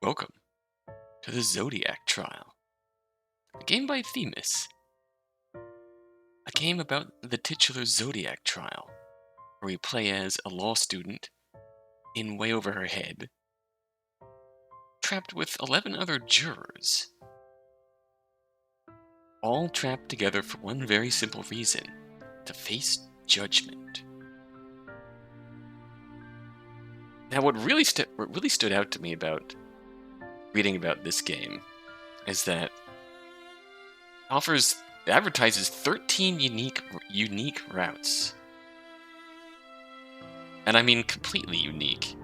Welcome to the Zodiac Trial, a game by Themis, a game about the titular Zodiac Trial, where we play as a law student in way over her head, trapped with 11 other jurors, all trapped together for one very simple reason: to face judgment. Now, what really stood out to me about reading about this game is that it advertises 13 unique routes. And I mean completely unique.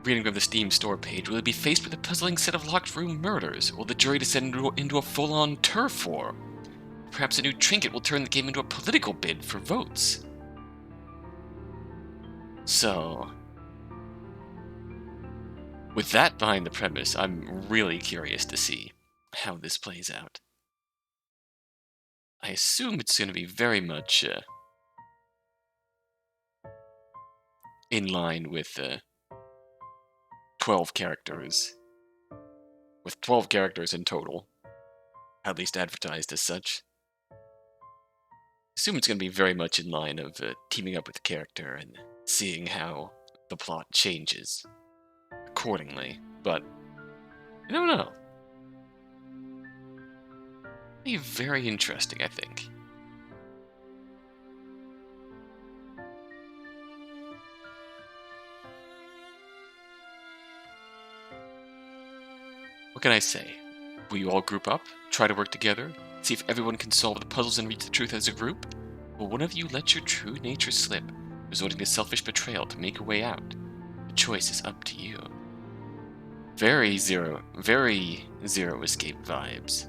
Reading from the Steam store page, will it be faced with a puzzling set of locked room murders? Will the jury descend into a full-on turf war? Perhaps a new trinket will turn the game into a political bid for votes. So, with that behind the premise, I'm really curious to see how this plays out. I assume it's going to be very much in line with 12 characters. With 12 characters in total, at least advertised as such. I assume it's going to be very much in line of teaming up with the character and seeing how the plot changes accordingly, but I don't know. Be very interesting, I think. What can I say? Will you all group up, try to work together, see if everyone can solve the puzzles and reach the truth as a group? Will one of you let your true nature slip, resorting to selfish betrayal to make a way out? The choice is up to you. Very Zero Escape vibes.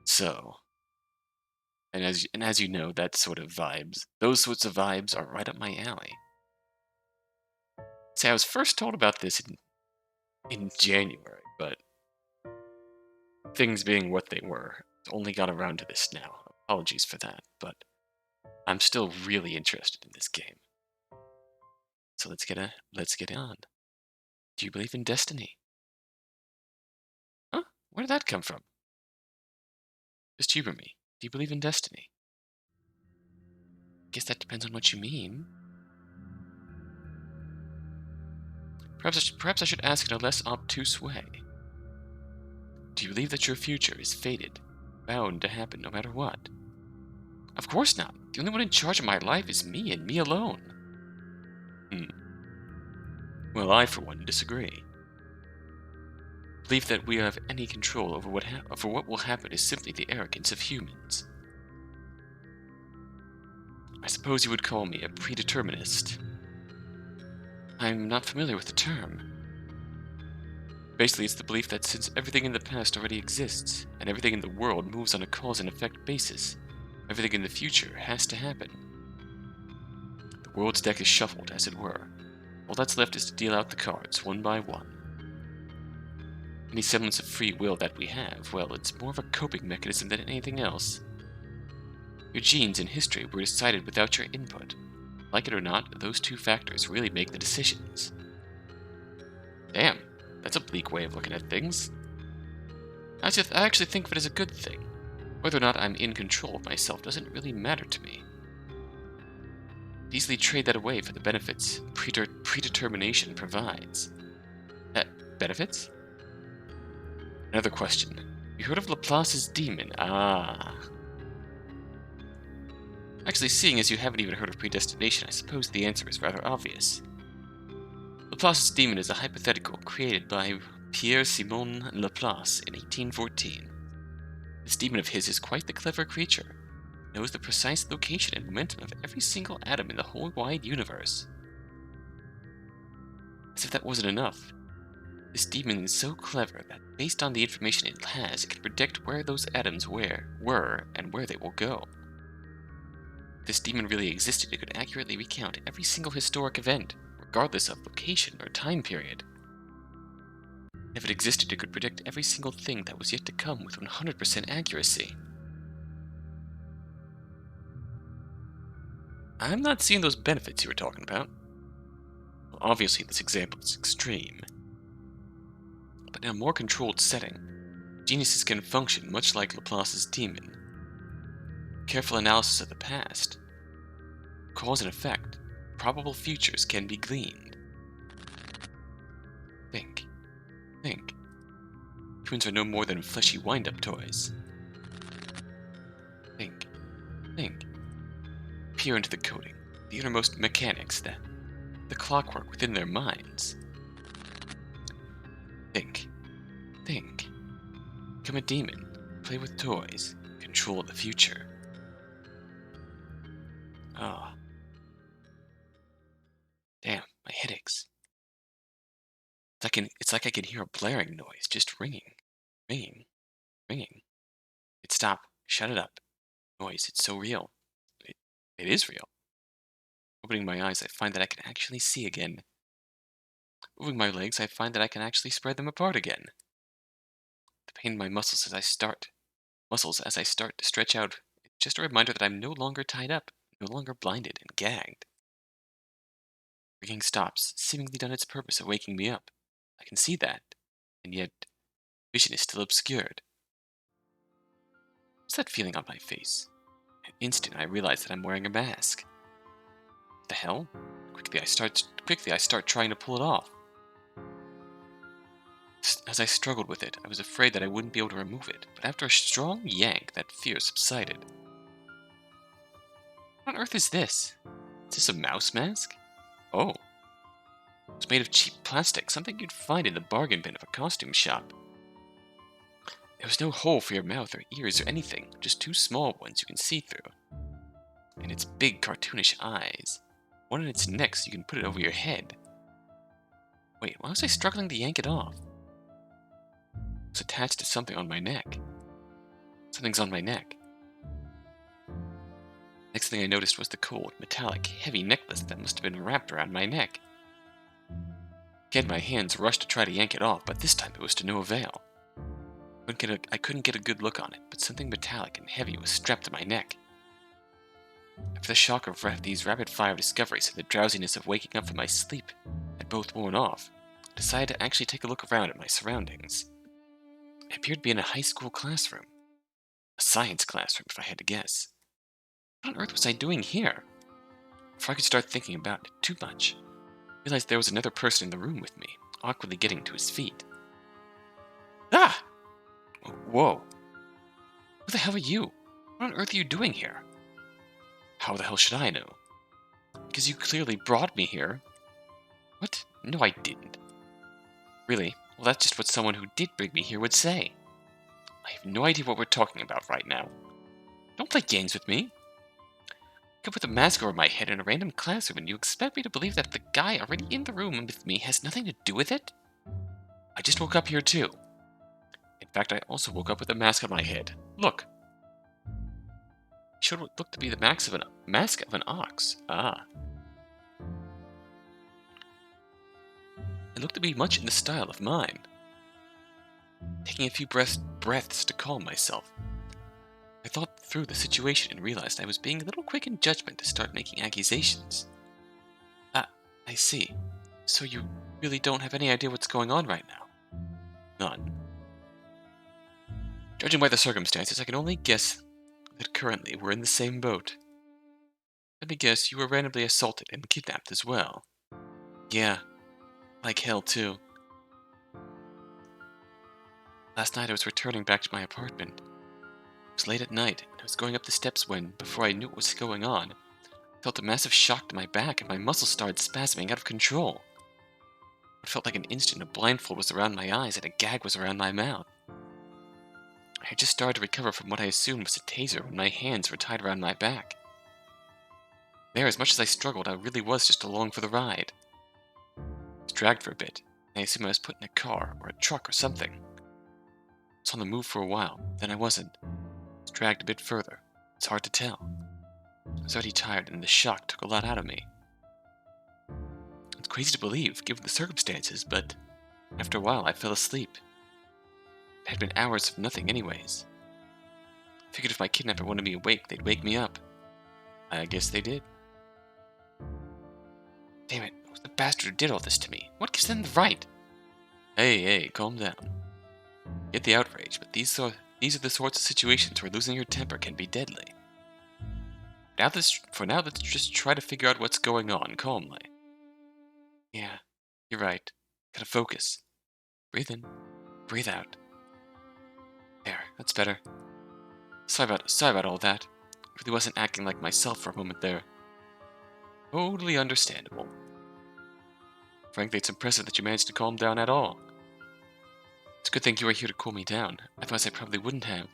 So, and as you know, those sorts of vibes are right up my alley. See, I was first told about this in January, but things being what they were, only got around to this now. Apologies for that, but I'm still really interested in this game. So let's get on. Do you believe in destiny? Huh? Where did that come from? Just humor me. Do you believe in destiny? Guess that depends on what you mean. Perhaps I should ask in a less obtuse way. Do you believe that your future is fated, bound to happen no matter what? Of course not. The only one in charge of my life is me and me alone. Well, I, for one, disagree. Belief that we have any control over what will happen is simply the arrogance of humans. I suppose you would call me a predeterminist. I'm not familiar with the term. Basically, it's the belief that since everything in the past already exists, and everything in the world moves on a cause and effect basis, everything in the future has to happen. The world's deck is shuffled, as it were. All that's left is to deal out the cards, one by one. Any semblance of free will that we have, well, it's more of a coping mechanism than anything else. Your genes and history were decided without your input. Like it or not, those two factors really make the decisions. Damn, that's a bleak way of looking at things. I actually think of it as a good thing. Whether or not I'm in control of myself doesn't really matter to me. I'd easily trade that away for the benefits predetermination provides. Benefits? Another question. You heard of Laplace's demon? Ah. Actually, seeing as you haven't even heard of predestination, I suppose the answer is rather obvious. Laplace's demon is a hypothetical created by Pierre-Simon Laplace in 1814. This demon of his is quite the clever creature. It knows the precise location and momentum of every single atom in the whole wide universe. As if that wasn't enough, this demon is so clever that based on the information it has, it can predict where those atoms were and where they will go. If this demon really existed, it could accurately recount every single historic event, regardless of location or time period. If it existed, it could predict every single thing that was yet to come with 100% accuracy. I'm not seeing those benefits you were talking about. Well, obviously, this example is extreme, but in a more controlled setting, geniuses can function much like Laplace's demon. Careful analysis of the past, cause and effect, probable futures can be gleaned. Think, think. Humans are no more than fleshy wind-up toys. Think, think. Peer into the coding, the innermost mechanics, the clockwork within their minds. Think, think. Become a demon, play with toys, control the future. Ah, damn, my head aches. It's like I can hear a blaring noise, just ringing, ringing, ringing. It stop, shut it up. Noise, it's so real. It is real. Opening my eyes, I find that I can actually see again. Moving my legs, I find that I can actually spread them apart again. The pain in my muscles as I start to stretch out, it's just a reminder that I'm no longer tied up, no longer blinded and gagged. Ringing stops, seemingly done its purpose of waking me up. I can see that, and yet vision is still obscured. What's that feeling on my face? An instant, I realize that I'm wearing a mask. What the hell? Quickly, I start trying to pull it off. As I struggled with it, I was afraid that I wouldn't be able to remove it, but after a strong yank, that fear subsided. What on earth is this? Is this a mouse mask? Oh. It's made of cheap plastic, something you'd find in the bargain bin of a costume shop. There was no hole for your mouth or ears or anything, just two small ones you can see through. And its big cartoonish eyes. One in its neck so you can put it over your head. Wait, why was I struggling to yank it off? It was attached to something on my neck. Something's on my neck. Next thing I noticed was the cold, metallic, heavy necklace that must have been wrapped around my neck. Again, my hands rushed to try to yank it off, but this time it was to no avail. I couldn't get a good look on it, but something metallic and heavy was strapped to my neck. After the shock of these rapid-fire discoveries and the drowsiness of waking up from my sleep had both worn off, I decided to actually take a look around at my surroundings. I appeared to be in a high school classroom. A science classroom, if I had to guess. What on earth was I doing here? Before I could start thinking about it too much, I realized there was another person in the room with me, awkwardly getting to his feet. Ah! Whoa. Who the hell are you? What on earth are you doing here? How the hell should I know? Because you clearly brought me here. What? No, I didn't. Really? Well, that's just what someone who did bring me here would say. I have no idea what we're talking about right now. Don't play games with me. I with a mask over my head in a random classroom and you expect me to believe that the guy already in the room with me has nothing to do with it? I just woke up here too. In fact, I also woke up with a mask on my head. Look. It showed what looked to be the mask of an ox. Ah. It looked to be much in the style of mine. Taking a few breaths to calm myself, I thought through the situation and realized I was being a little quick in judgment to start making accusations. Ah, I see. So you really don't have any idea what's going on right now? None. Judging by the circumstances, I can only guess that currently we're in the same boat. Let me guess, you were randomly assaulted and kidnapped as well. Yeah, like hell too. Last night I was returning back to my apartment. It was late at night, and I was going up the steps when, before I knew what was going on, I felt a massive shock to my back and my muscles started spasming out of control. It felt like an instant a blindfold was around my eyes and a gag was around my mouth. I had just started to recover from what I assumed was a taser when my hands were tied around my back. There, as much as I struggled, I really was just along for the ride. I was dragged for a bit, and I assumed I was put in a car or a truck or something. I was on the move for a while, then I wasn't. I was dragged a bit further. It's hard to tell. I was already tired, and the shock took a lot out of me. It's crazy to believe, given the circumstances, but after a while I fell asleep. It had been hours of nothing anyways. I figured if my kidnapper wanted me awake, they'd wake me up. I guess they did. Damn it, who's the bastard who did all this to me? What gives them the right? Hey, calm down. Get the outrage, but these are the sorts of situations where losing your temper can be deadly. For now, let's just try to figure out what's going on calmly. Yeah, you're right. Gotta focus. Breathe in, breathe out. There, that's better. Sorry about all that. I really wasn't acting like myself for a moment there. Totally understandable. Frankly, it's impressive that you managed to calm down at all. It's a good thing you were here to cool me down. Otherwise, I probably wouldn't have.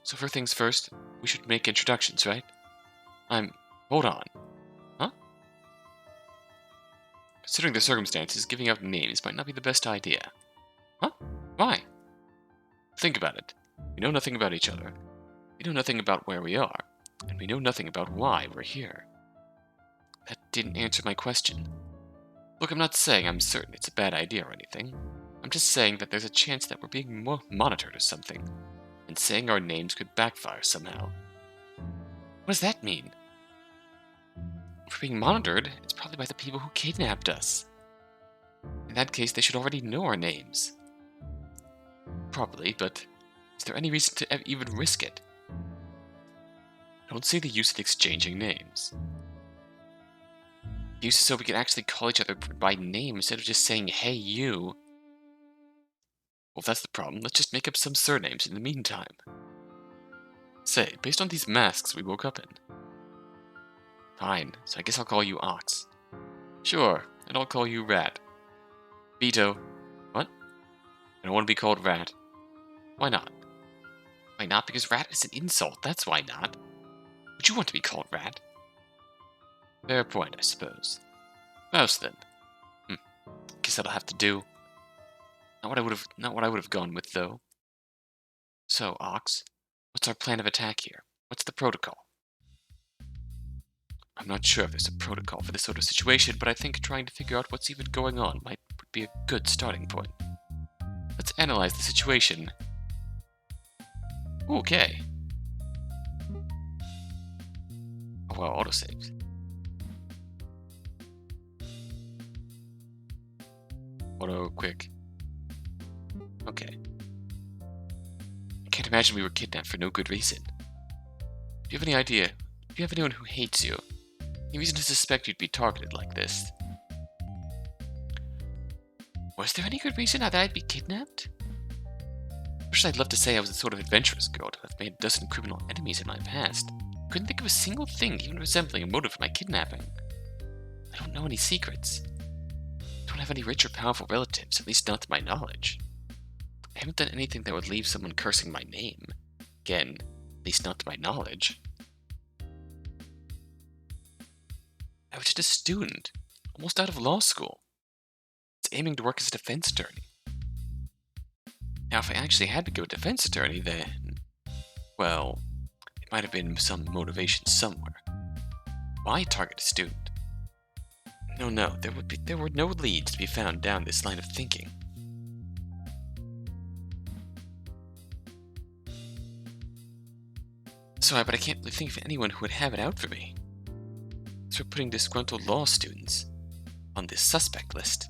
So first things first, we should make introductions, right? Hold on. Huh? Considering the circumstances, giving out names might not be the best idea. Huh? Why? Think about it. We know nothing about each other. We know nothing about where we are. And we know nothing about why we're here. That didn't answer my question. Look, I'm not saying I'm certain it's a bad idea or anything. I'm just saying that there's a chance that we're being monitored or something. And saying our names could backfire somehow. What does that mean? If we're being monitored, it's probably by the people who kidnapped us. In that case, they should already know our names. Probably, but is there any reason to even risk it? I don't see the use in exchanging names. The use is so we can actually call each other by name instead of just saying, hey, you. Well, if that's the problem, let's just make up some surnames in the meantime. Say, based on these masks we woke up in. Fine, so I guess I'll call you Ox. Sure, and I'll call you Rat. Veto. What? I don't want to be called Rat. Why not? Why not? Because Rat is an insult, that's why not. Would you want to be called Rat? Fair point, I suppose. Mouse, then. Guess that'll have to do. Not what I would have gone with, though. So, Ox, what's our plan of attack here? What's the protocol? I'm not sure if there's a protocol for this sort of situation, but I think trying to figure out what's even going on would be a good starting point. Let's analyze the situation. Okay. Oh, well, autosaves. Auto quick. Okay. I can't imagine we were kidnapped for no good reason. Do you have any idea? Do you have anyone who hates you? Any reason to suspect you'd be targeted like this? Was there any good reason that I'd be kidnapped? First, I'd love to say I was the sort of adventurous girl to have made a dozen criminal enemies in my past. Couldn't think of a single thing even resembling a motive for my kidnapping. I don't know any secrets. I don't have any rich or powerful relatives, at least not to my knowledge. I haven't done anything that would leave someone cursing my name. Again, at least not to my knowledge. I was just a student, almost out of law school. I was aiming to work as a defense attorney. Now, if I actually had to go defense attorney, then, well, it might have been some motivation somewhere. Why target a student? No, there were no leads to be found down this line of thinking. Sorry, but I can't really think of anyone who would have it out for me. So we're putting disgruntled law students on this suspect list.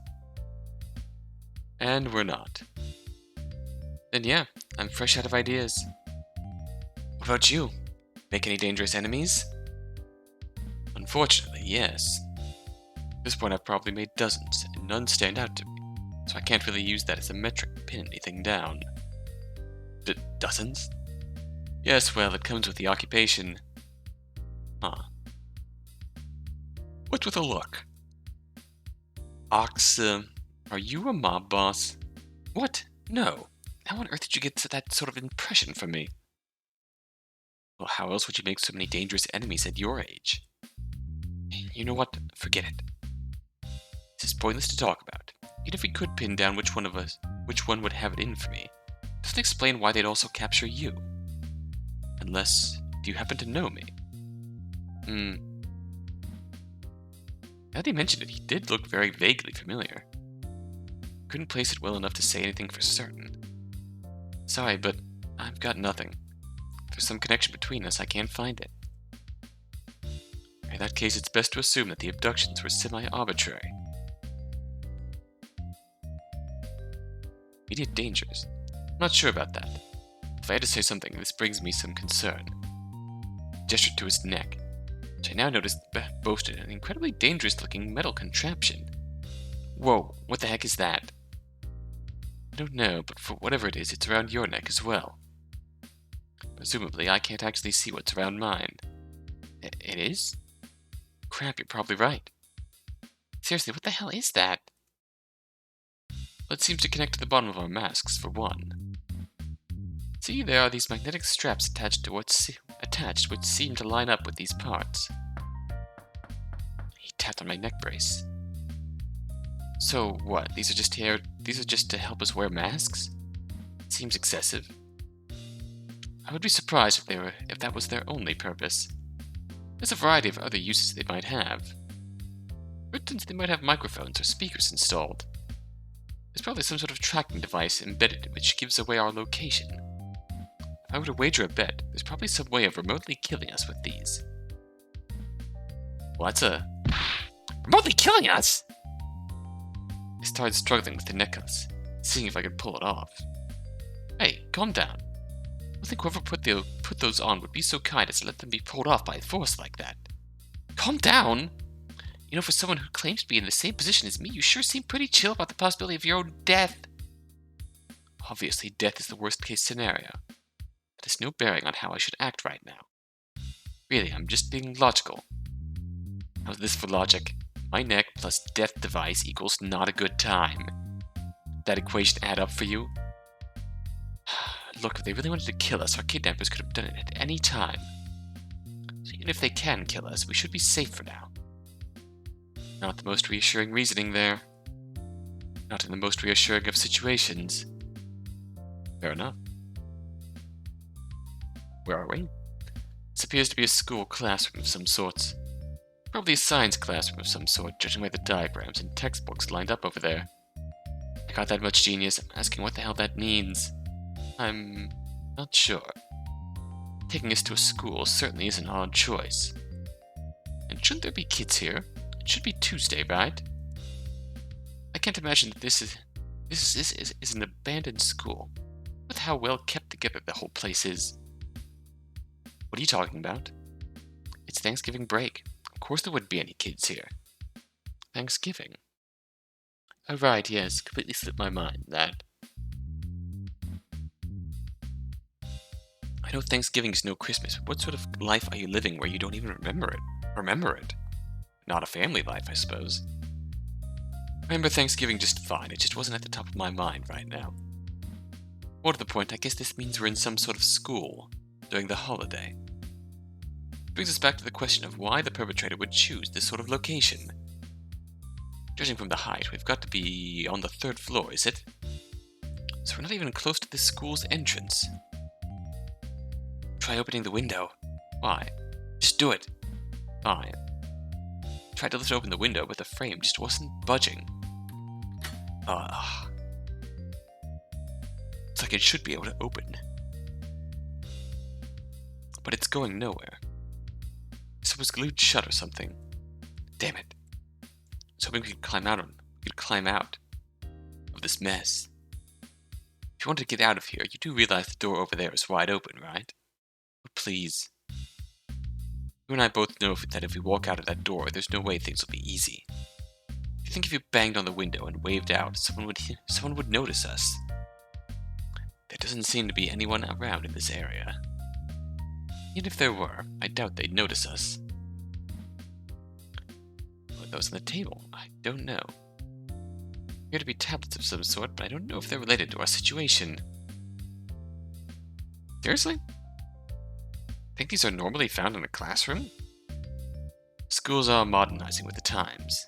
And we're not. Then yeah, I'm fresh out of ideas. What about you? Make any dangerous enemies? Unfortunately, yes. At this point I've probably made dozens, and none stand out to me, so I can't really use that as a metric to pin anything down. Dozens? Yes, well, it comes with the occupation. Huh. What's with a look? Ox, are you a mob boss? What? No. How on earth did you get that sort of impression from me? Well, how else would you make so many dangerous enemies at your age? You know what? Forget it. This is pointless to talk about. Even if we could pin down which one would have it in for me, it doesn't explain why they'd also capture you. Unless, do you happen to know me? Now that he mentioned it, he did look very vaguely familiar. Couldn't place it well enough to say anything for certain. Sorry, but I've got nothing. If there's some connection between us, I can't find it. In that case, it's best to assume that the abductions were semi-arbitrary. Immediate dangers? I'm not sure about that. If I had to say something, this brings me some concern. He gestured to his neck, which I now noticed boasted an incredibly dangerous-looking metal contraption. Whoa, what the heck is that? I don't know, but for whatever it is, it's around your neck as well. Presumably, I can't actually see what's around mine. It is? Crap, you're probably right. Seriously, what the hell is that? Well, it seems to connect to the bottom of our masks, for one. See, there are these magnetic straps attached which seem to line up with these parts. He tapped on my neck brace. So what? These are just to help us wear masks? Seems excessive. I would be surprised if that was their only purpose. There's a variety of other uses they might have. For instance, they might have microphones or speakers installed. There's probably some sort of tracking device embedded which gives away our location. If I were to wager a bet, there's probably some way of remotely killing us with these. What's remotely killing us? I started struggling with the necklace, seeing if I could pull it off. Hey, calm down. I think whoever put those on would be so kind as to let them be pulled off by force like that. Calm down! You know, for someone who claims to be in the same position as me, you sure seem pretty chill about the possibility of your own death. Obviously, death is the worst-case scenario. That has no bearing on how I should act right now. Really, I'm just being logical. How's this for logic? My neck plus death device equals not a good time. That equation add up for you? Look, if they really wanted to kill us, our kidnappers could have done it at any time. So even if they can kill us, we should be safe for now. Not the most reassuring reasoning there. Not in the most reassuring of situations. Fair enough. Where are we? This appears to be a school classroom of some sorts. Probably a science classroom of some sort, judging by the diagrams and textbooks lined up over there. I got that much genius, I'm asking what the hell that means. I'm not sure. Taking us to a school certainly is an odd choice. And shouldn't there be kids here? It should be Tuesday, right? I can't imagine that this is an abandoned school. With how well kept together the whole place is. What are you talking about? It's Thanksgiving break. Of course there wouldn't be any kids here. Thanksgiving? Oh right, yes, completely slipped my mind, that. I know Thanksgiving is no Christmas, but what sort of life are you living where you don't even remember it? Not a family life, I suppose. I remember Thanksgiving just fine, it just wasn't at the top of my mind right now. More to the point, I guess this means we're in some sort of school during the holiday. It brings us back to the question of why the perpetrator would choose this sort of location. Judging from the height, we've got to be on the 3rd floor, is it? So we're not even close to this school's entrance. Try opening the window. Why? Just do it. Fine. Tried to lift open the window, but the frame just wasn't budging. It's like it should be able to open. But it's going nowhere. So it was glued shut or something. Damn it. I was hoping we could climb out of this mess. If you want to get out of here, you do realize the door over there is wide open, right? Oh, please. You and I both know that if we walk out of that door, there's no way things will be easy. You think if you banged on the window and waved out, someone would notice us? There doesn't seem to be anyone around in this area. Even if there were, I doubt they'd notice us. What are those on the table? I don't know. Appear to be tablets of some sort, but I don't know if they're related to our situation. Seriously? Think these are normally found in a classroom? Schools are modernizing with the times.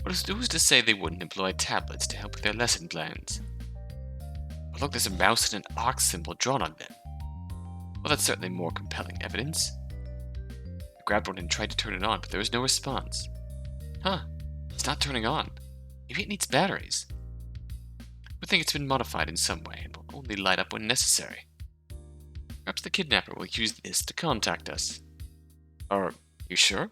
Who's to say they wouldn't employ tablets to help with their lesson plans? But look, there's a mouse and an ox symbol drawn on them. Well, that's certainly more compelling evidence. I grabbed one and tried to turn it on, but there was no response. Huh, it's not turning on. Maybe it needs batteries. I think it's been modified in some way and will only light up when necessary. Perhaps the kidnapper will use this to contact us. Are you sure?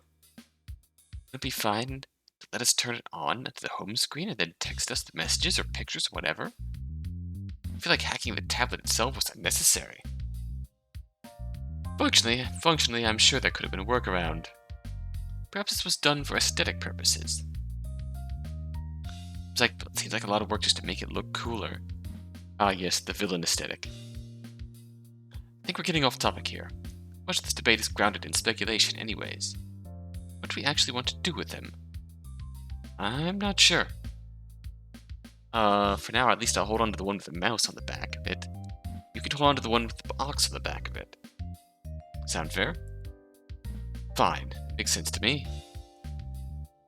Would it be fine to let us turn it on at the home screen and then text us the messages or pictures or whatever? I feel like hacking the tablet itself was unnecessary. Functionally, I'm sure there could have been a workaround. Perhaps this was done for aesthetic purposes. Seems like a lot of work just to make it look cooler. Ah yes, the villain aesthetic. I think we're getting off topic here. Much of this debate is grounded in speculation anyways. What do we actually want to do with them? I'm not sure. For now, at least I'll hold on to the one with the mouse on the back of it. You can hold on to the one with the box on the back of it. Sound fair? Fine. Makes sense to me.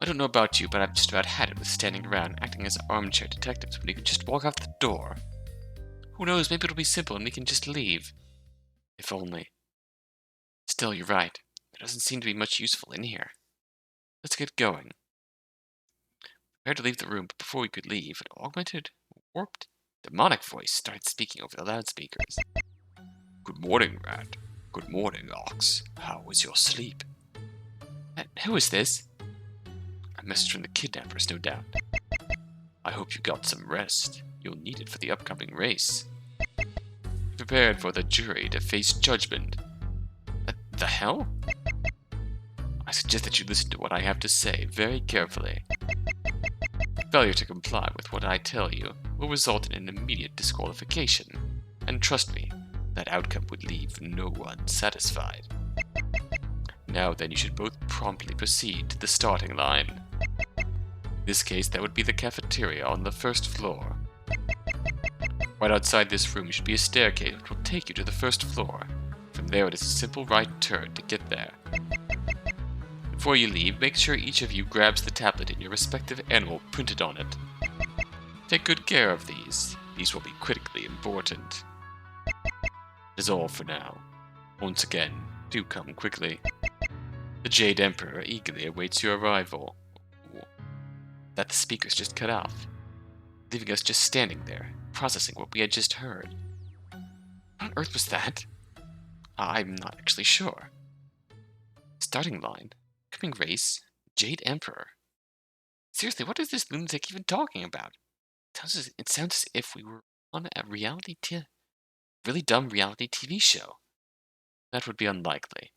I don't know about you, but I've just about had it with standing around acting as armchair detectives when you can just walk out the door. Who knows, maybe it'll be simple and we can just leave. If only. Still, you're right. There doesn't seem to be much useful in here. Let's get going. Prepared to leave the room, but before we could leave, an augmented, warped, demonic voice started speaking over the loudspeakers. Good morning, Rat. Good morning, Ox. How was your sleep? Who is this? A message from the kidnappers, no doubt. I hope you got some rest. You'll need it for the upcoming race. Be prepared for the jury to face judgment. The hell? I suggest that you listen to what I have to say very carefully. Failure to comply with what I tell you will result in an immediate disqualification, and trust me, that outcome would leave no one satisfied. Now then, you should both promptly proceed to the starting line. In this case, that would be the cafeteria on the first floor. Right outside this room should be a staircase which will take you to the first floor. From there, it is a simple right turn to get there. Before you leave, make sure each of you grabs the tablet in your respective animal printed on it. Take good care of these. These will be critically important. That is all for now. Once again, do come quickly. The Jade Emperor eagerly awaits your arrival. That the speakers just cut off, leaving us just standing there, processing what we had just heard. What on earth was that? I'm not actually sure. Starting line, coming race, Jade Emperor. Seriously, what is this lunatic even talking about? It sounds as if we were on a really dumb reality TV show. That would be unlikely.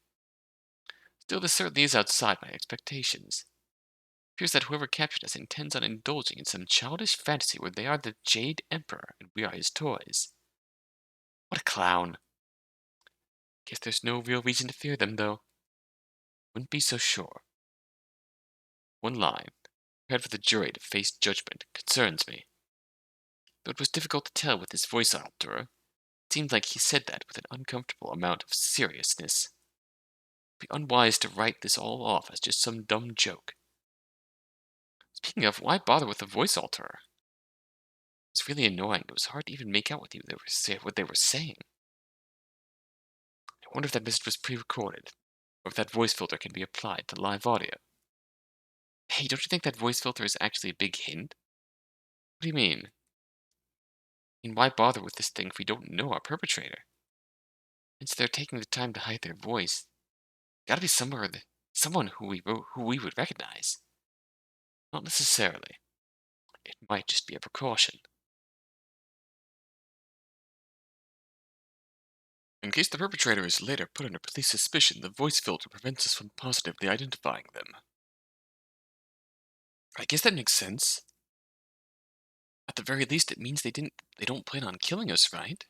Still, this certainly is outside my expectations. It appears that whoever captured us intends on indulging in some childish fantasy where they are the Jade Emperor and we are his toys. What a clown. Guess there's no real reason to fear them, though. Wouldn't be so sure. One line, prepared for the jury to face judgment, concerns me. Though it was difficult to tell with his voice alterer, it seemed like he said that with an uncomfortable amount of seriousness. It would be unwise to write this all off as just some dumb joke. Speaking of, why bother with the voice alterer? It was really annoying. It was hard to even make out what they were saying. I wonder if that message was pre-recorded, or if that voice filter can be applied to live audio. Hey, don't you think that voice filter is actually a big hint? What do you mean? Why bother with this thing if we don't know our perpetrator? Since they're taking the time to hide their voice, gotta be someone who we would recognize. Not necessarily. It might just be a precaution. In case the perpetrator is later put under police suspicion, the voice filter prevents us from positively identifying them. I guess that makes sense. At the very least, it means they don't plan on killing us, right?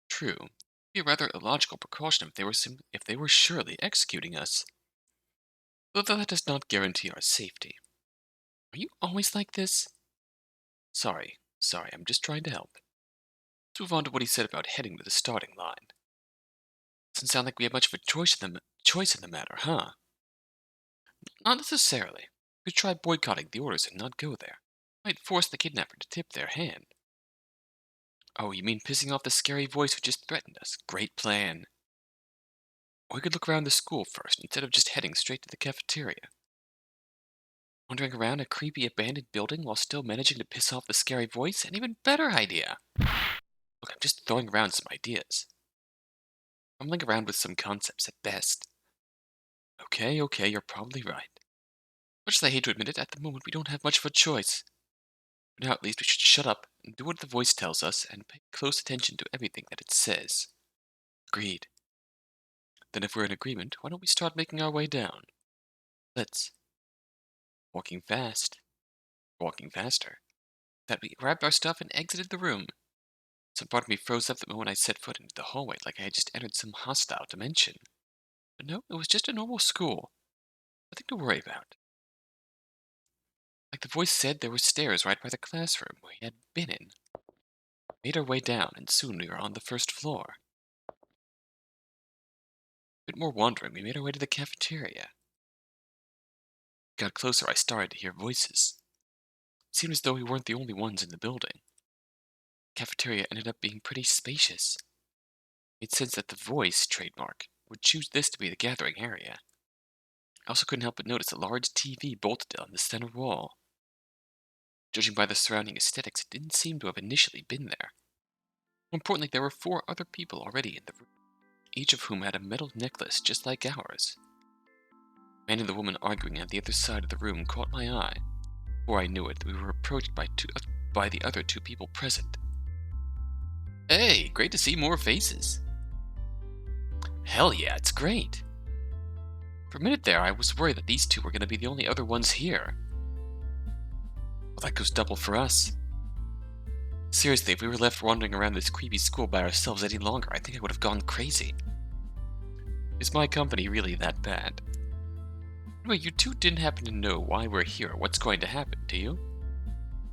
True. It'd be a rather illogical precaution if they were surely executing us. Though that does not guarantee our safety. Are you always like this? Sorry, I'm just trying to help. Let's move on to what he said about heading to the starting line. Doesn't sound like we have much of a choice in the matter, huh? Not necessarily. We could try boycotting the orders and not go there. Might force the kidnapper to tip their hand. Oh, you mean pissing off the scary voice who just threatened us? Great plan. Or we could look around the school first, instead of just heading straight to the cafeteria. Wandering around a creepy abandoned building while still managing to piss off the scary voice? An even better idea. Look, I'm just throwing around some ideas. Fumbling around with some concepts at best. Okay, you're probably right. Much as I hate to admit it, at the moment we don't have much of a choice. For now, at least, we should shut up and do what the voice tells us and pay close attention to everything that it says. Agreed. Then if we're in agreement, why don't we start making our way down? Let's. Walking fast. Walking faster. That we grabbed our stuff and exited the room. Some part of me froze up the moment I set foot into the hallway like I had just entered some hostile dimension. But no, it was just a normal school. Nothing to worry about. Like the voice said, there were stairs right by the classroom we had been in. We made our way down, and soon we were on the first floor. A bit more wandering, we made our way to the cafeteria. Got closer, I started to hear voices. It seemed as though we weren't the only ones in the building. The cafeteria ended up being pretty spacious. It made sense that the voice trademark would choose this to be the gathering area. I also couldn't help but notice a large TV bolted on the center wall. Judging by the surrounding aesthetics, it didn't seem to have initially been there. More importantly, there were 4 other people already in the room, each of whom had a metal necklace just like ours. The man and the woman arguing at the other side of the room caught my eye. Before I knew it, we were approached by the other 2 people present. Hey, great to see more faces. Hell yeah, it's great. For a minute there, I was worried that these 2 were going to be the only other ones here. Well, that goes double for us. Seriously, if we were left wandering around this creepy school by ourselves any longer, I think I would have gone crazy. Is my company really that bad? Anyway, you 2 didn't happen to know why we're here or what's going to happen, do you?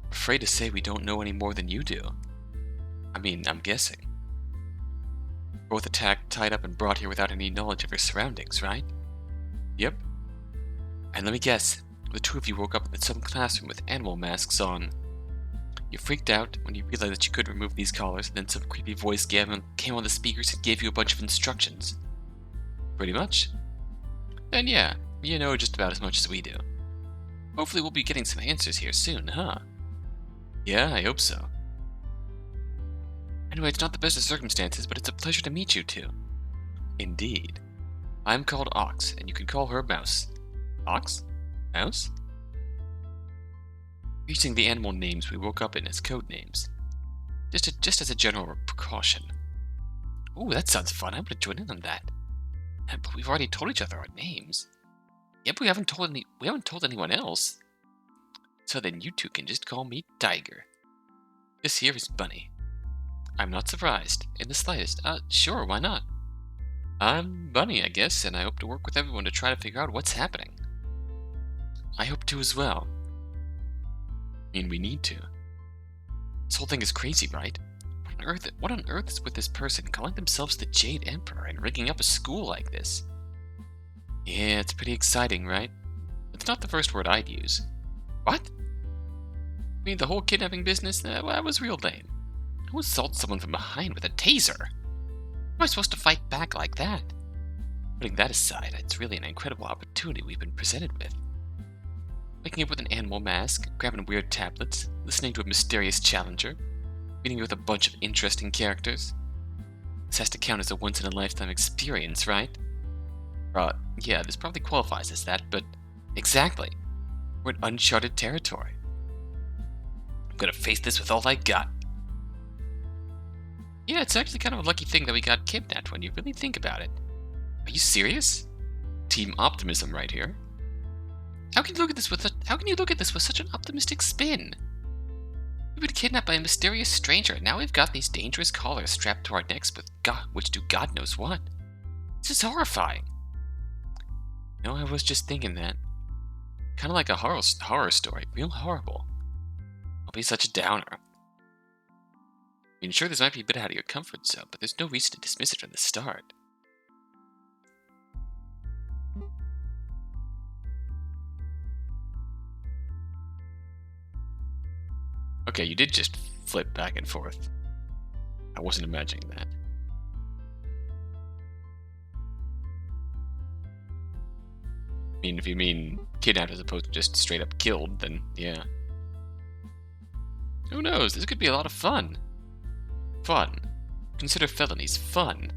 I'm afraid to say we don't know any more than you do. I mean, I'm guessing. Both attacked, tied up, and brought here without any knowledge of your surroundings, right? Yep. And let me guess, the 2 of you woke up in some classroom with animal masks on. You freaked out when you realized that you couldn't remove these collars, and then some creepy voice came on the speakers and gave you a bunch of instructions. Pretty much. Then yeah, you know just about as much as we do. Hopefully we'll be getting some answers here soon, huh? Yeah, I hope so. Anyway, it's not the best of circumstances, but it's a pleasure to meet you 2. Indeed. I'm called Ox, and you can call her Mouse. Ox? Mouse? Using the animal names we woke up in as code names. Just as a general precaution. Ooh, that sounds fun. I'm gonna join in on that. But we've already told each other our names. Yep, we haven't told anyone else. So then you 2 can just call me Tiger. This here is Bunny. I'm not surprised, in the slightest. Sure, why not? I'm Bunny, I guess, and I hope to work with everyone to try to figure out what's happening. I hope to as well. I mean, we need to. This whole thing is crazy, right? What on earth is with this person calling themselves the Jade Emperor and rigging up a school like this? Yeah, it's pretty exciting, right? It's not the first word I'd use. What? I mean, the whole kidnapping business? That was real lame. Who assaults someone from behind with a taser? How am I supposed to fight back like that? Putting that aside, it's really an incredible opportunity we've been presented with. Waking up with an animal mask, grabbing weird tablets, listening to a mysterious challenger, meeting with a bunch of interesting characters. This has to count as a once-in-a-lifetime experience, right? Yeah, this probably qualifies as that, but exactly. We're in uncharted territory. I'm gonna face this with all I got. Yeah, it's actually kind of a lucky thing that we got kidnapped when you really think about it. Are you serious? Team optimism right here. How can you look at this with such an optimistic spin? We've been kidnapped by a mysterious stranger, and now we've got these dangerous collars strapped to our necks which do God knows what. This is horrifying. No, I was just thinking that. Kind of like a horror story, real horrible. I'll be such a downer. I mean, sure, this might be a bit out of your comfort zone, but there's no reason to dismiss it from the start. Okay, you did just flip back and forth. I wasn't imagining that. I mean, if you mean kidnapped as opposed to just straight up killed, then yeah. Who knows? This could be a lot of fun. Fun. Consider felonies fun.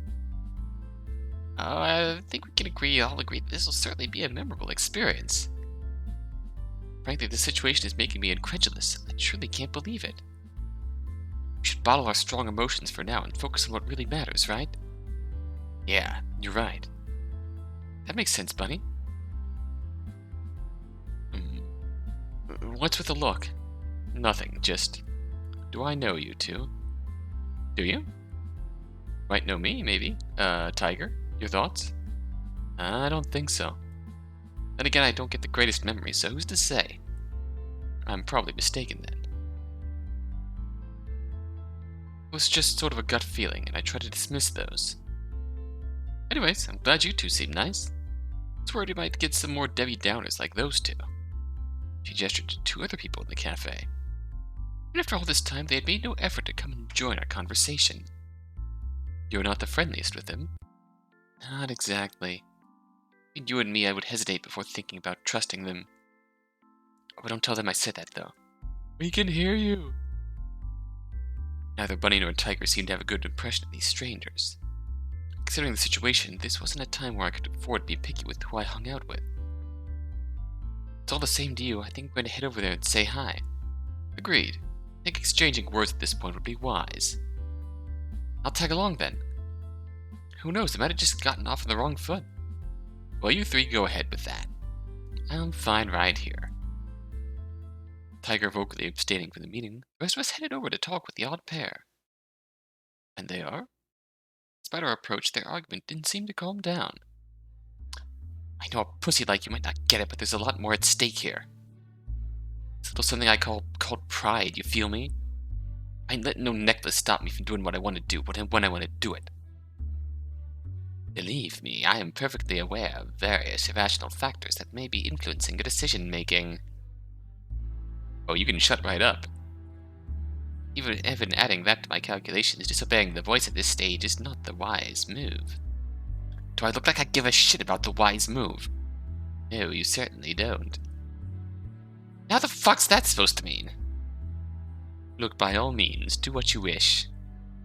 I think we can all agree that this will certainly be a memorable experience. Frankly, this situation is making me incredulous. I truly can't believe it. We should bottle our strong emotions for now and focus on what really matters, right? Yeah, you're right. That makes sense, Bunny. What's with the look? Nothing, just... Do I know you two? Do you? Might know me, maybe. Tiger? Your thoughts? I don't think so. Then again, I don't get the greatest memory, so who's to say? I'm probably mistaken then. It was just sort of a gut feeling, and I tried to dismiss those. Anyways, I'm glad you two seem nice. I was worried we might get some more Debbie Downers like those two. She gestured to two other people in the cafe. And after all this time, they had made no effort to come and join our conversation. You're not the friendliest with them. Not exactly. Between you and me, I would hesitate before thinking about trusting them. Oh, don't tell them I said that, though. We can hear you. Neither Bunny nor Tiger seemed to have a good impression of these strangers. Considering the situation, this wasn't a time where I could afford to be picky with who I hung out with. It's all the same to you. I think I'm going to head over there and say hi. Agreed. I think exchanging words at this point would be wise. I'll tag along then. Who knows, I might have just gotten off on the wrong foot. Well, you three go ahead with that. I'm fine right here. Tiger vocally abstaining from the meeting, the rest of us headed over to talk with the odd pair. And they are? Despite our approach, their argument didn't seem to calm down. I know a pussy like you might not get it, but there's a lot more at stake here. It's a little something I called pride, you feel me? I ain't letting no necklace stop me from doing what I want to do, when I want to do it. Believe me, I am perfectly aware of various irrational factors that may be influencing your decision-making. Oh, you can shut right up. Even adding that to my calculations, disobeying the voice at this stage is not the wise move. Do I look like I give a shit about the wise move? No, you certainly don't. Now the fuck's that supposed to mean? Look, by all means, do what you wish.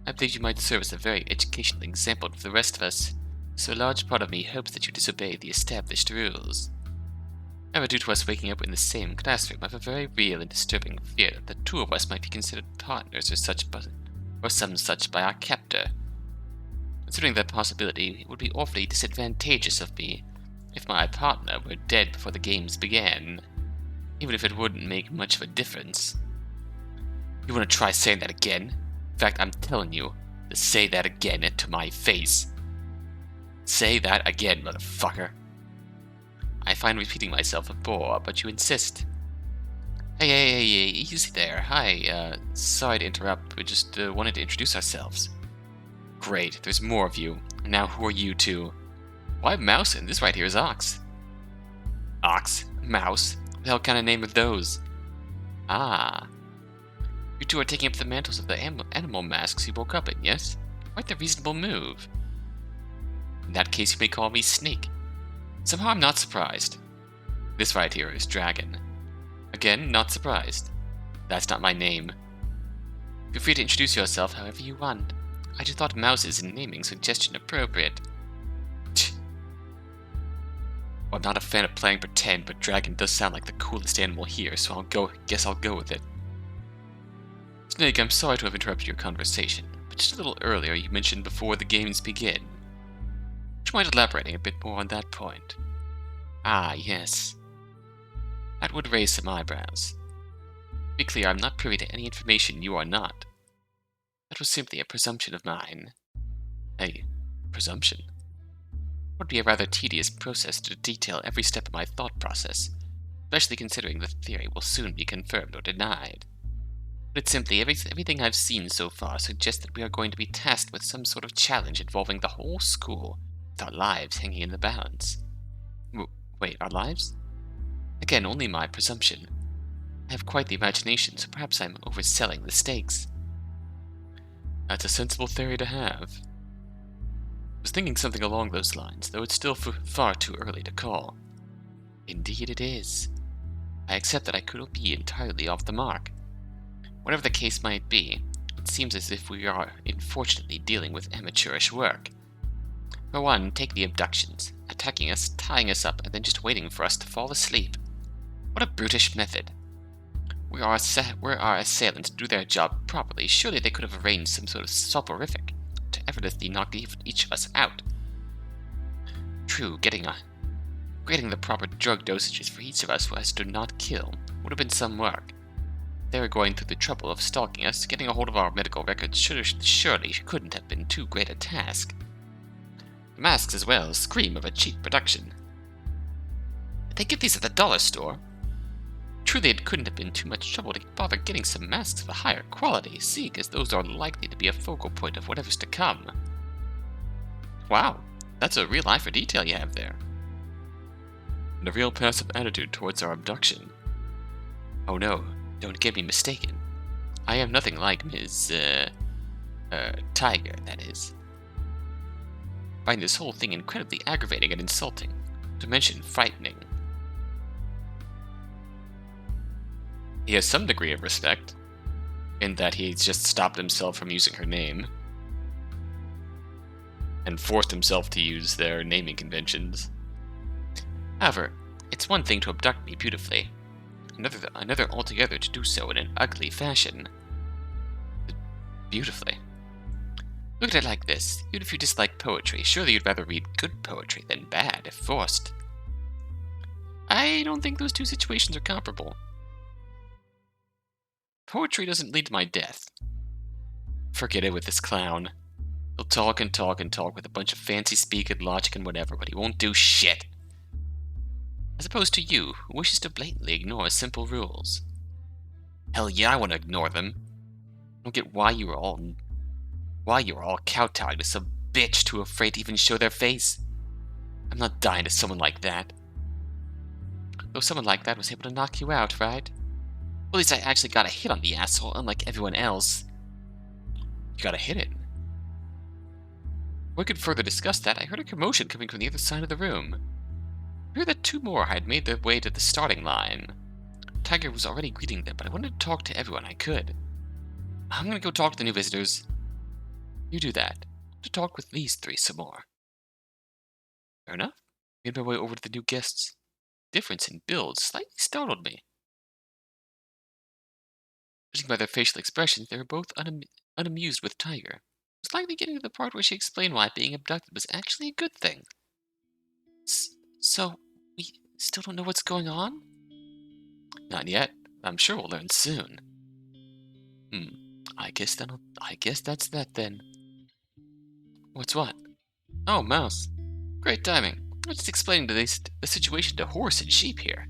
I believe you might serve as a very educational example for the rest of us, so a large part of me hopes that you disobey the established rules. However, due to us waking up in the same classroom, I have a very real and disturbing fear that the two of us might be considered partners or some such by our captor. Considering that possibility, it would be awfully disadvantageous of me if my partner were dead before the games began, even if it wouldn't make much of a difference. You want to try saying that again? In fact, I'm telling you to say that again to my face. Say that again, motherfucker. I find repeating myself a bore, but you insist. Hey, easy there. Hi, sorry to interrupt. We just wanted to introduce ourselves. Great, there's more of you. Now who are you two? Why Mouse, and this right here is Ox. Ox? Mouse? What the hell kind of name are those? Ah. You two are taking up the mantles of the animal masks you woke up in, yes? Quite the reasonable move. In that case, you may call me Snake. Somehow I'm not surprised. This right here is Dragon. Again, not surprised. That's not my name. Feel free to introduce yourself however you want. I just thought Mouse's naming suggestion appropriate. Well, I'm not a fan of playing pretend, but Dragon does sound like the coolest animal here, so guess I'll go with it. Snake, I'm sorry to have interrupted your conversation, but just a little earlier you mentioned before the games begin. Would you mind elaborating a bit more on that point? Ah, yes. That would raise some eyebrows. To be clear, I'm not privy to any information you are not. That was simply a presumption of mine. A presumption? It would be a rather tedious process to detail every step of my thought process, especially considering the theory will soon be confirmed or denied. But it's simply everything I've seen so far suggests that we are going to be tasked with some sort of challenge involving the whole school, with our lives hanging in the balance. Wait, our lives? Again, only my presumption. I have quite the imagination, so perhaps I'm overselling the stakes. That's a sensible theory to have. I was thinking something along those lines, though it's still far too early to call. Indeed it is. I accept that I could be entirely off the mark. Whatever the case might be, it seems as if we are, unfortunately, dealing with amateurish work. For one, take the abductions, attacking us, tying us up, and then just waiting for us to fall asleep. What a brutish method. Were our assailants to do their job properly, surely they could have arranged some sort of soporific to effortlessly knock each of us out. True, getting the proper drug dosages for each of us as to not kill would have been some work. They were going through the trouble of stalking us. Getting a hold of our medical records surely couldn't have been too great a task. The masks as well scream of a cheap production. Did they get these at the dollar store? Truly, it couldn't have been too much trouble to bother getting some masks of a higher quality, seeing as those are likely to be a focal point of whatever's to come. Wow, that's a real eye for detail you have there. And a real passive attitude towards our abduction. Oh no, don't get me mistaken. I am nothing like Ms. Tiger, that is. I find this whole thing incredibly aggravating and insulting, to mention frightening. He has some degree of respect, in that he's just stopped himself from using her name, and forced himself to use their naming conventions. However, it's one thing to abduct me beautifully, another altogether to do so in an ugly fashion. Beautifully. Look at it like this. Even if you dislike poetry, surely you'd rather read good poetry than bad, if forced. I don't think those two situations are comparable. Poetry doesn't lead to my death. Forget it with this clown. He'll talk and talk and talk with a bunch of fancy speak and logic and whatever, but he won't do shit. As opposed to you, who wishes to blatantly ignore simple rules. Hell yeah, I want to ignore them. I don't get why you were all kowtowing to some bitch too afraid to even show their face. I'm not dying to someone like that. Though someone like that was able to knock you out, right? Well, at least I actually got a hit on the asshole, unlike everyone else. You got a hit it. We could further discuss that. I heard a commotion coming from the other side of the room. I heard that two more had made their way to the starting line. Tiger was already greeting them, but I wanted to talk to everyone I could. I'm gonna go talk to the new visitors. You do that. To talk with these three some more. Fair enough. Made my way over to the new guests. Difference in build slightly startled me. Judging by their facial expressions, they were both unamused with Tiger. I was likely getting to the part where she explained why being abducted was actually a good thing. So, we still don't know what's going on? Not yet. I'm sure we'll learn soon. I guess that's that then. What's what? Oh, Mouse. Great timing. I was just explaining the situation to Horse and Sheep here.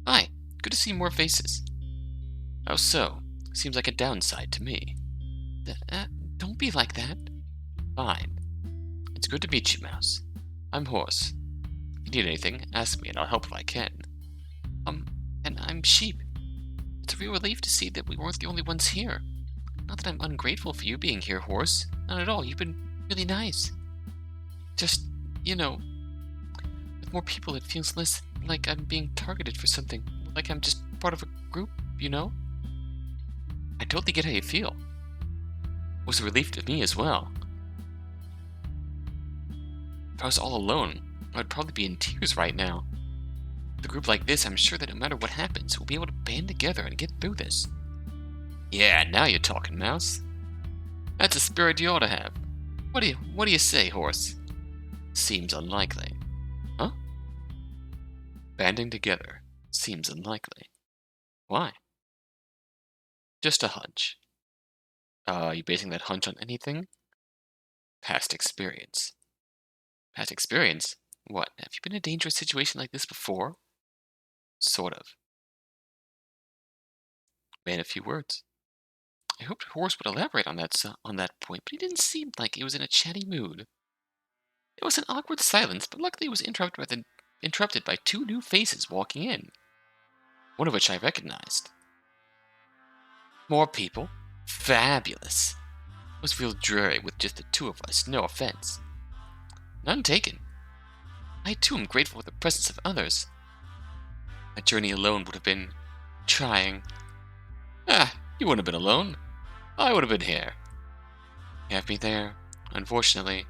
Hi. Good to see more faces. How so? Seems like a downside to me. Don't be like that. Fine. It's good to meet you, Mouse. I'm Horse. If you need anything, ask me and I'll help if I can. And I'm Sheep. It's a real relief to see that we weren't the only ones here. Not that I'm ungrateful for you being here, Horse. Not at all. You've been really nice. Just, with more people it feels less like I'm being targeted for something. Like I'm just part of a group, I totally get how you feel. It was a relief to me as well. If I was all alone, I'd probably be in tears right now. With a group like this, I'm sure that no matter what happens, we'll be able to band together and get through this. Yeah, now you're talking, Mouse. That's a spirit you ought to have. What do you say, Horse? Seems unlikely. Huh? Banding together seems unlikely. Why? Just a hunch. You basing that hunch on anything? Past experience. Past experience? What, have you been in a dangerous situation like this before? Sort of. Man, a few words. I hoped Horse would elaborate on that point, but he didn't seem like he was in a chatty mood. It was an awkward silence, but luckily it was interrupted by two new faces walking in, one of which I recognized. More people? Fabulous. It was real dreary with just the two of us, no offense. None taken. I too am grateful for the presence of others. My journey alone would have been trying. You wouldn't have been alone. I would have been here. You have me there, unfortunately.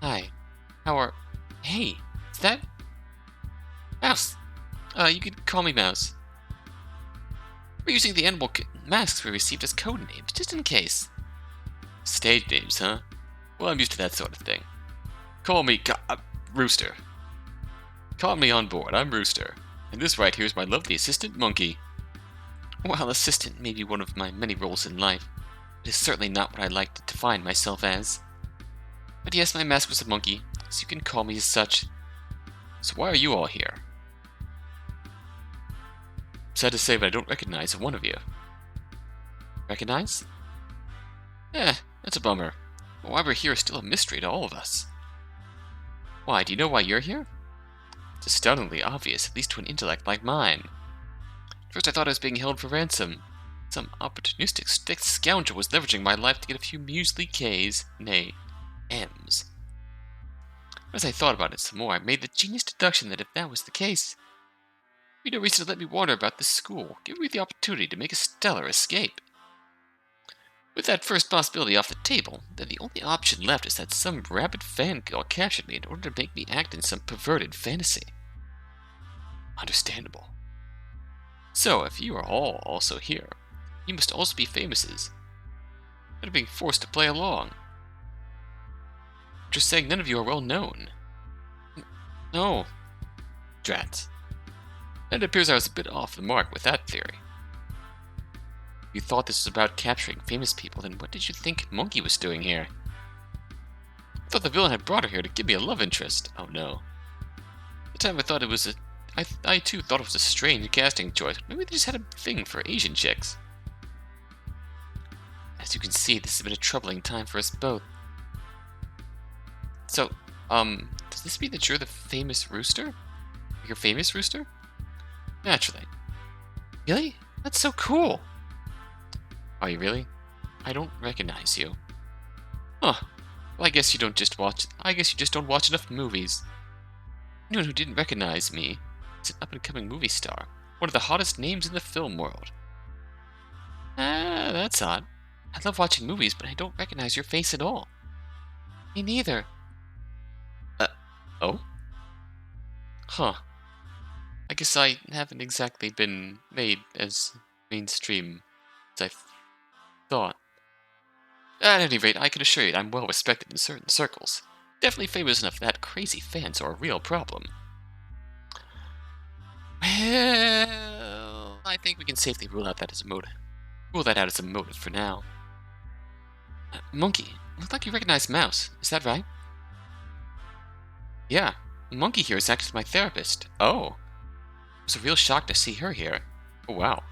Hi. Hey, is that... Mouse! You could call me Mouse. We're using the animal masks we received as code names, just in case. Stage names, huh? Well, I'm used to that sort of thing. Call me Rooster. Call me on board, I'm Rooster. And this right here is my lovely assistant, Monkey. While assistant may be one of my many roles in life, it is certainly not what I like to define myself as. But yes, my mask was a monkey, so you can call me as such. So why are you all here? Sad to say, but I don't recognize one of you. Recognize? That's a bummer. But why we're here is still a mystery to all of us. Why, do you know why you're here? It's astoundingly obvious, at least to an intellect like mine. First I thought I was being held for ransom. Some opportunistic scoundrel was leveraging my life to get a few measly K's, nay, M's. As I thought about it some more, I made the genius deduction that if that was the case, there'd be no reason to let me wander about this school, giving me the opportunity to make a stellar escape. With that first possibility off the table, then the only option left is that some rabid fangirl captured me in order to make me act in some perverted fantasy. Understandable. So, if you are all also here, you must also be famouses, that are being forced to play along. Just saying none of you are well known. No. Drat. And it appears I was a bit off the mark with that theory. You thought this was about capturing famous people, then what did you think Monkey was doing here? I thought the villain had brought her here to give me a love interest. Oh no. At the time I thought it was I too thought it was a strange casting choice. Maybe they just had a thing for Asian chicks. As you can see, this has been a troubling time for us both. So, does this mean that you're the famous rooster? You're famous rooster? Naturally. Really? That's so cool! Are you really? I don't recognize you. Huh. Well, I guess you just don't watch enough movies. Anyone who didn't recognize me is an up-and-coming movie star. One of the hottest names in the film world. That's odd. I love watching movies, but I don't recognize your face at all. Me neither. Oh? Huh. I guess I haven't exactly been made as mainstream as I thought. At any rate, I can assure you that I'm well respected in certain circles. Definitely famous enough that crazy fans are a real problem. Well, I think we can safely rule that out as a motive for now. Monkey, looked like you recognize Mouse. Is that right? Yeah, Monkey here is actually my therapist. Oh. It was a real shock to see her here. Oh, wow.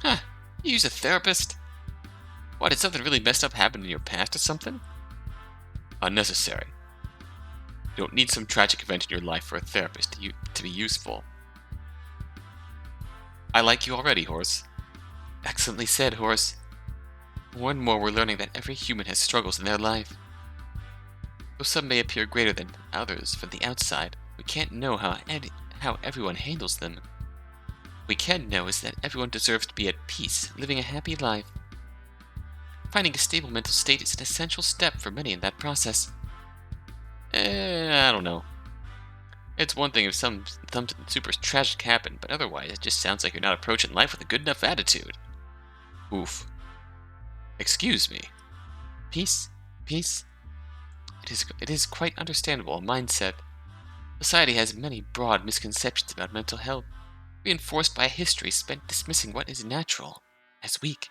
Huh, you use a therapist? What, did something really messed up happen in your past or something? Unnecessary. You don't need some tragic event in your life for a therapist to be useful. I like you already, Horse. Excellently said, Horse. More and more we're learning that every human has struggles in their life. Though some may appear greater than others from the outside, we can't know how everyone handles them. What we can know is that everyone deserves to be at peace, living a happy life. Finding a stable mental state is an essential step for many in that process. I don't know. It's one thing if something super tragic happened, but otherwise it just sounds like you're not approaching life with a good enough attitude. Oof. Excuse me. Peace? Peace? It is quite understandable, a mindset. Society has many broad misconceptions about mental health, reinforced by a history spent dismissing what is natural as weak.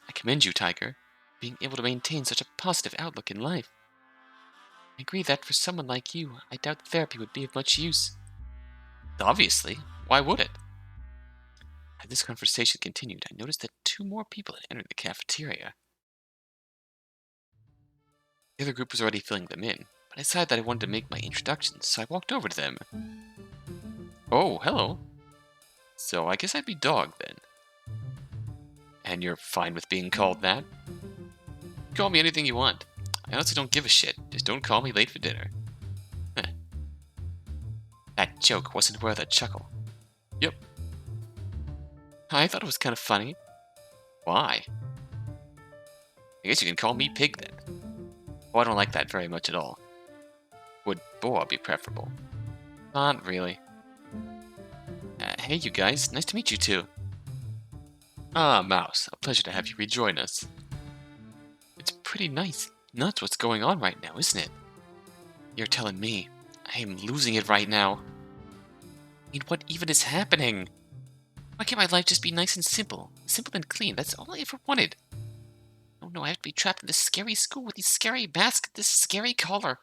I commend you, Tiger, being able to maintain such a positive outlook in life. I agree that for someone like you, I doubt therapy would be of much use. Obviously, why would it? As this conversation continued, I noticed that 2 more people had entered the cafeteria. The other group was already filling them in, but I decided that I wanted to make my introductions, so I walked over to them. Oh, hello. So I guess I'd be Dog then. And you're fine with being called that? Call me anything you want. I honestly don't give a shit. Just don't call me late for dinner. Huh. That joke wasn't worth a chuckle. Yep. I thought it was kind of funny. Why? I guess you can call me Pig then. Oh, I don't like that very much at all. Would Boa be preferable? Not really. Hey, you guys. Nice to meet you, too. Ah, Mouse. A pleasure to have you rejoin us. It's pretty nuts what's going on right now, isn't it? You're telling me. I am losing it right now. I mean, what even is happening? Why can't my life just be nice and simple? Simple and clean. That's all I ever wanted. Oh no, I have to be trapped in this scary school with these scary masks, this scary collar.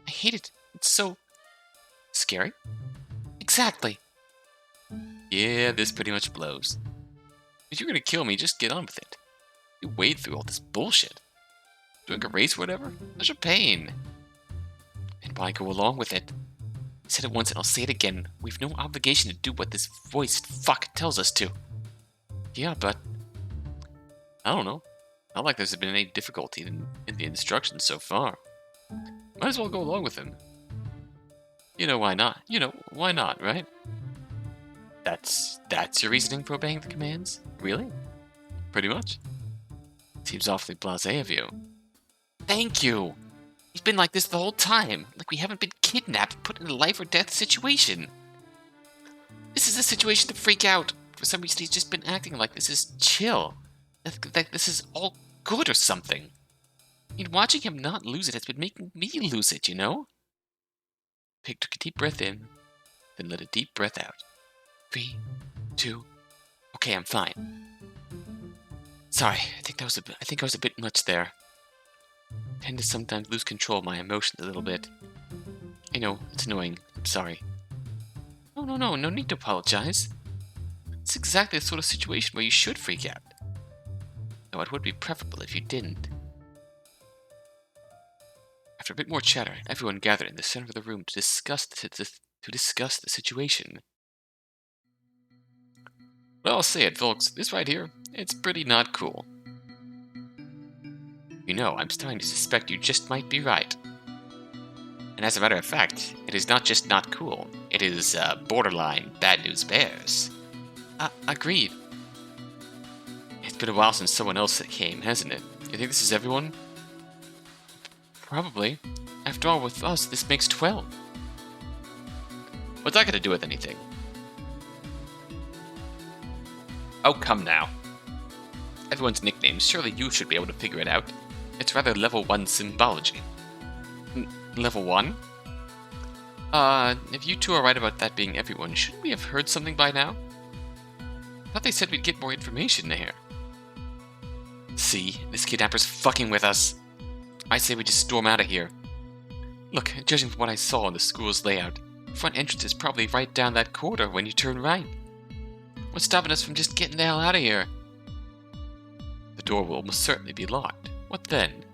I hate it. It's so... scary? Exactly. Yeah, this pretty much blows. If you're gonna kill me, just get on with it. You wade through all this bullshit. Doing a race or whatever? Such a pain. And why go along with it? I said it once and I'll say it again. We've no obligation to do what this voiced fuck tells us to. Yeah, but... I don't know. Not like there's been any difficulty in the instructions so far. Might as well go along with him. You know why not? You know, why not, right? That's your reasoning for obeying the commands? Really? Pretty much. Seems awfully blasé of you. Thank you! He's been like this the whole time. Like we haven't been kidnapped, put in a life or death situation. This is a situation to freak out. For some reason he's just been acting like this is chill. Like this is all good or something. I mean, watching him not lose it has been making me lose it, you know? Pig took a deep breath in, then let a deep breath out. 3, 2... Okay, I'm fine. Sorry, I think I was a bit much there. I tend to sometimes lose control of my emotions a little bit. I know, it's annoying. I'm sorry. No need to apologize. It's exactly the sort of situation where you should freak out. Though it would be preferable if you didn't. After a bit more chatter, everyone gathered in the center of the room to discuss the situation. Well, I'll say it, folks. This right here, it's pretty not cool. You know, I'm starting to suspect you just might be right. And as a matter of fact, it is not just not cool. It is, borderline bad news bears. Agreed. It's been a while since someone else came, hasn't it? You think this is everyone? Probably. After all, with us, this makes 12. What's that got to do with anything? Oh, come now. Everyone's nicknames, surely you should be able to figure it out. It's rather level 1 symbology. Level 1? If you two are right about that being everyone, shouldn't we have heard something by now? I thought they said we'd get more information here. See, this kidnapper's fucking with us. I say we just storm out of here. Look, judging from what I saw in the school's layout, the front entrance is probably right down that corridor when you turn right. What's stopping us from just getting the hell out of here? The door will almost certainly be locked. What then?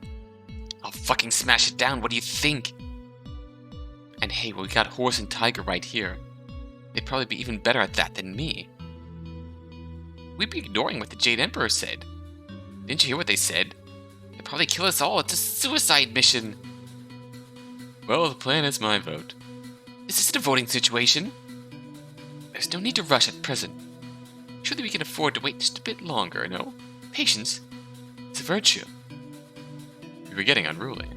I'll fucking smash it down, what do you think? And hey, we got Horse and Tiger right here. They'd probably be even better at that than me. We'd be ignoring what the Jade Emperor said. Didn't you hear what they said? They'd probably kill us all, it's a suicide mission! Well, the plan is my vote. Is this a voting situation? There's no need to rush at present. Surely we can afford to wait just a bit longer, no? Patience is a virtue. We were getting unruly.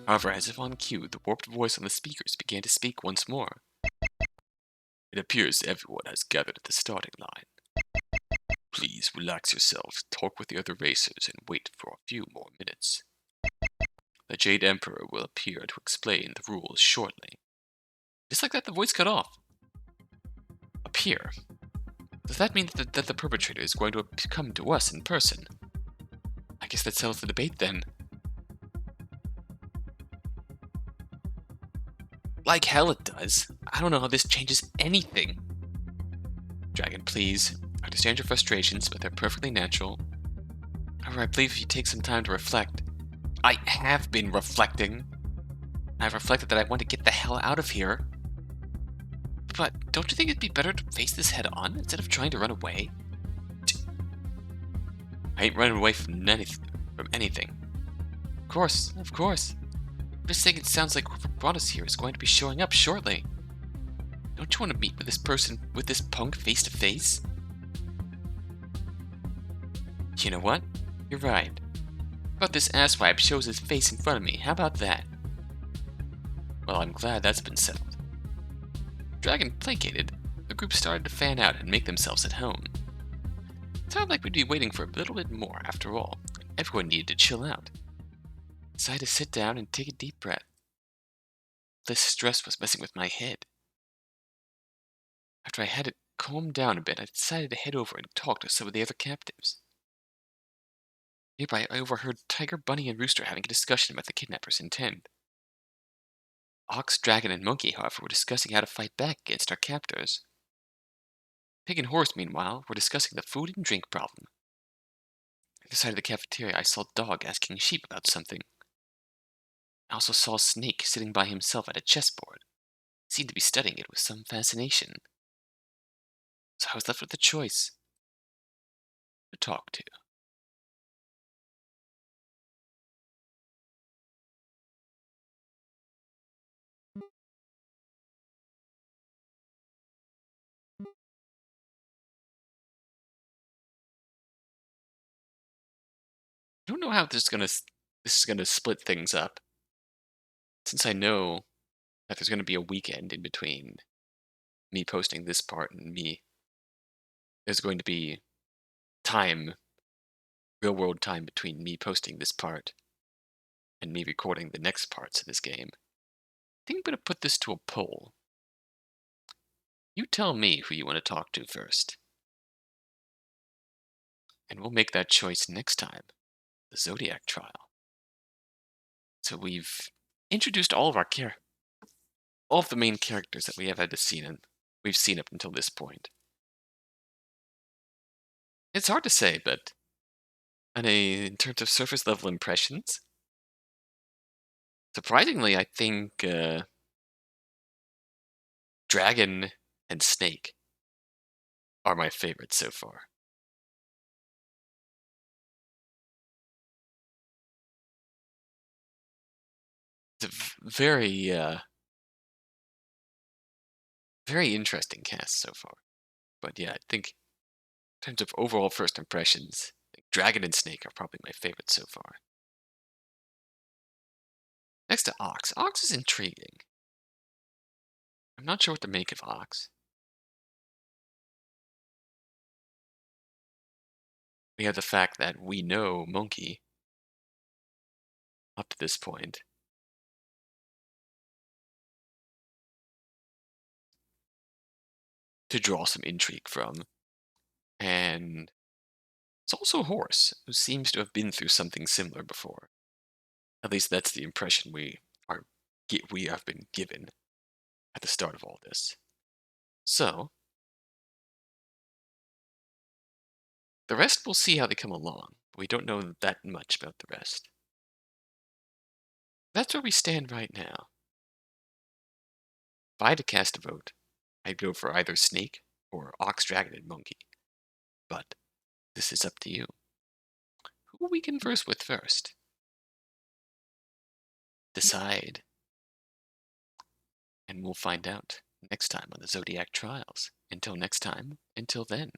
However, as if on cue, the warped voice on the speakers began to speak once more. It appears everyone has gathered at the starting line. Please relax yourselves, talk with the other racers, and wait for a few more minutes. The Jade Emperor will appear to explain the rules shortly. Just like that, the voice cut off. Appear? Does that mean that the perpetrator is going to come to us in person? I guess that settles the debate then. Like hell it does. I don't know how this changes anything. Dragon, please. I understand your frustrations, but they're perfectly natural. However, I believe if you take some time to reflect... I have been reflecting. I've reflected that I want to get the hell out of here. But don't you think it'd be better to face this head on instead of trying to run away? I ain't running away from anything. Of course. I'm just saying it sounds like whoever brought us here is going to be showing up shortly. Don't you want to meet with this person, with this punk face to face? You know what? You're right. How about this asswipe shows his face in front of me? How about that? Well, I'm glad that's been settled. Dragon placated, the group started to fan out and make themselves at home. It sounded like we'd be waiting for a little bit more after all. Everyone needed to chill out. So I had to sit down and take a deep breath. This stress was messing with my head. After I had it calmed down a bit, I decided to head over and talk to some of the other captives. Nearby, I overheard Tiger, Bunny, and Rooster having a discussion about the kidnapper's intent. Ox, Dragon, and Monkey, however, were discussing how to fight back against our captors. Pig and Horse, meanwhile, were discussing the food and drink problem. At the side of the cafeteria, I saw Dog asking Sheep about something. I also saw Snake sitting by himself at a chessboard. He seemed to be studying it with some fascination. So I was left with the choice to talk to. I don't know how this is gonna split things up, since I know that there's gonna be a weekend in between me posting this part and me. There's going to be time, real world time between me posting this part and me recording the next parts of this game. I think I'm gonna put this to a poll. You tell me who you want to talk to first, and we'll make that choice next time. The Zodiac Trial. So we've introduced all of the main characters that we have had to see and we've seen up until this point. It's hard to say, but in terms of surface level impressions, surprisingly, I think Dragon and Snake are my favorites so far. It's a very interesting cast so far. But yeah, I think in terms of overall first impressions, I think Dragon and Snake are probably my favorites so far. Next to Ox. Ox is intriguing. I'm not sure what to make of Ox. We have the fact that we know Monkey up to this point. To draw some intrigue from. And it's also Horse, who seems to have been through something similar before. At least that's the impression we have been given at the start of all this. So, the rest we'll see how they come along. But we don't know that much about the rest. That's where we stand right now. If I had to cast a vote, I'd go for either Snake or Ox, Dragon, and Monkey. But this is up to you. Who will we converse with first? Decide. And we'll find out next time on the Zodiac Trials. Until next time, until then.